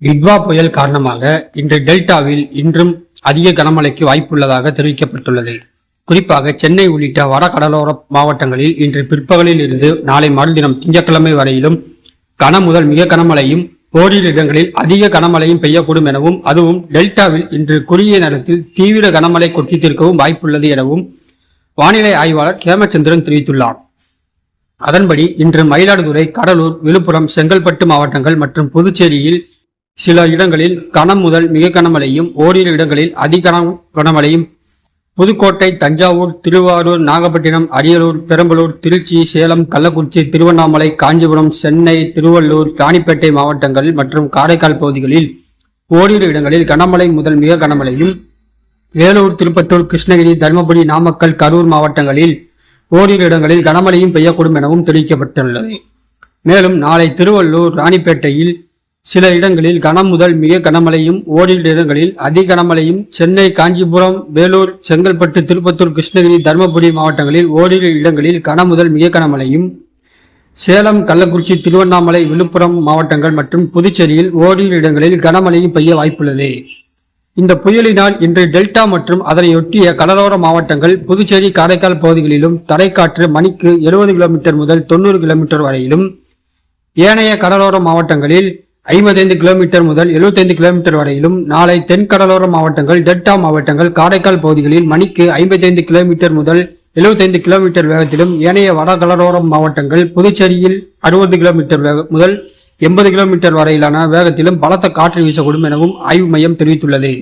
டிட்வா புயல் காரணமாக இன்று டெல்டாவில் இன்றும் அதிக கனமழைக்கு வாய்ப்புள்ளதாக தெரிவிக்கப்பட்டுள்ளது. குறிப்பாக சென்னை உள்ளிட்ட வட கடலோர மாவட்டங்களில் இன்று பிற்பகலில் இருந்து நாளை மறுதினம் திங்கட்கிழமை வரையிலும் கன முதல் மிக கனமழையும் ஓரிரு இடங்களில் அதிக கனமழையும் பெய்யக்கூடும் எனவும், அதுவும் டெல்டாவில் இன்று குறுகிய நேரத்தில் தீவிர கனமழை கொட்டித்திருக்கவும் வாய்ப்புள்ளது எனவும் வானிலை ஆய்வாளர் ஹேமச்சந்திரன் தெரிவித்துள்ளார். அதன்படி இன்று மயிலாடுதுறை, கடலூர், விழுப்புரம், செங்கல்பட்டு மாவட்டங்கள் மற்றும் புதுச்சேரியில் சில இடங்களில் கனம் முதல் மிக கனமழையும் ஓரிரு இடங்களில் அதிக கனமழையும், புதுக்கோட்டை, தஞ்சாவூர், திருவாரூர், நாகப்பட்டினம், அரியலூர், பெரம்பலூர், திருச்சி, சேலம், கள்ளக்குறிச்சி, திருவண்ணாமலை, காஞ்சிபுரம், சென்னை, திருவள்ளூர், ராணிப்பேட்டை மாவட்டங்கள் மற்றும் காரைக்கால் பகுதிகளில் ஓரிரு இடங்களில் கனமழை முதல் மிக கனமழையும், வேலூர், திருப்பத்தூர், கிருஷ்ணகிரி, தருமபுரி, நாமக்கல், கரூர் மாவட்டங்களில் ஓரிரு இடங்களில் கனமழையும் பெய்யக்கூடும் எனவும் தெரிவிக்கப்பட்டுள்ளது. மேலும் நாளை திருவள்ளூர், ராணிப்பேட்டையில் சில இடங்களில் கனம் முதல் மிக கனமழையும் ஓரிரு இடங்களில் அதிக கனமழையும், சென்னை, காஞ்சிபுரம், வேலூர், செங்கல்பட்டு, திருப்பத்தூர், கிருஷ்ணகிரி, தருமபுரி மாவட்டங்களில் ஓரிரு இடங்களில் கன முதல் மிக கனமழையும், சேலம், கள்ளக்குறிச்சி, திருவண்ணாமலை, விழுப்புரம் மாவட்டங்கள் மற்றும் புதுச்சேரியில் ஓரிரு இடங்களில் கனமழையும் பெய்ய வாய்ப்புள்ளது. இந்த புயலினால் இன்று டெல்டா மற்றும் அதனையொட்டிய கடலோர மாவட்டங்கள், புதுச்சேரி, காரைக்கால் பகுதிகளிலும் தரைக்காற்று மணிக்கு 70 கிலோமீட்டர் முதல் 90 கிலோமீட்டர் வரையிலும், ஏனைய கடலோர மாவட்டங்களில் 55 கிலோமீட்டர் முதல் 75 கிலோமீட்டர் வரையிலும், நாளை தென் கடலோர மாவட்டங்கள், டெல்டா மாவட்டங்கள், காரைக்கால் பகுதிகளில் மணிக்கு 55 கிலோமீட்டர் முதல் 75 கிலோமீட்டர் வேகத்திலும், ஏனைய வட கடலோர மாவட்டங்கள், புதுச்சேரியில் 60 கிலோமீட்டர் முதல் 80 கிலோமீட்டர் வரையிலான வேகத்திலும் பலத்த காற்று வீசக்கூடும் எனவும் ஆய்வு மையம் தெரிவித்துள்ளது.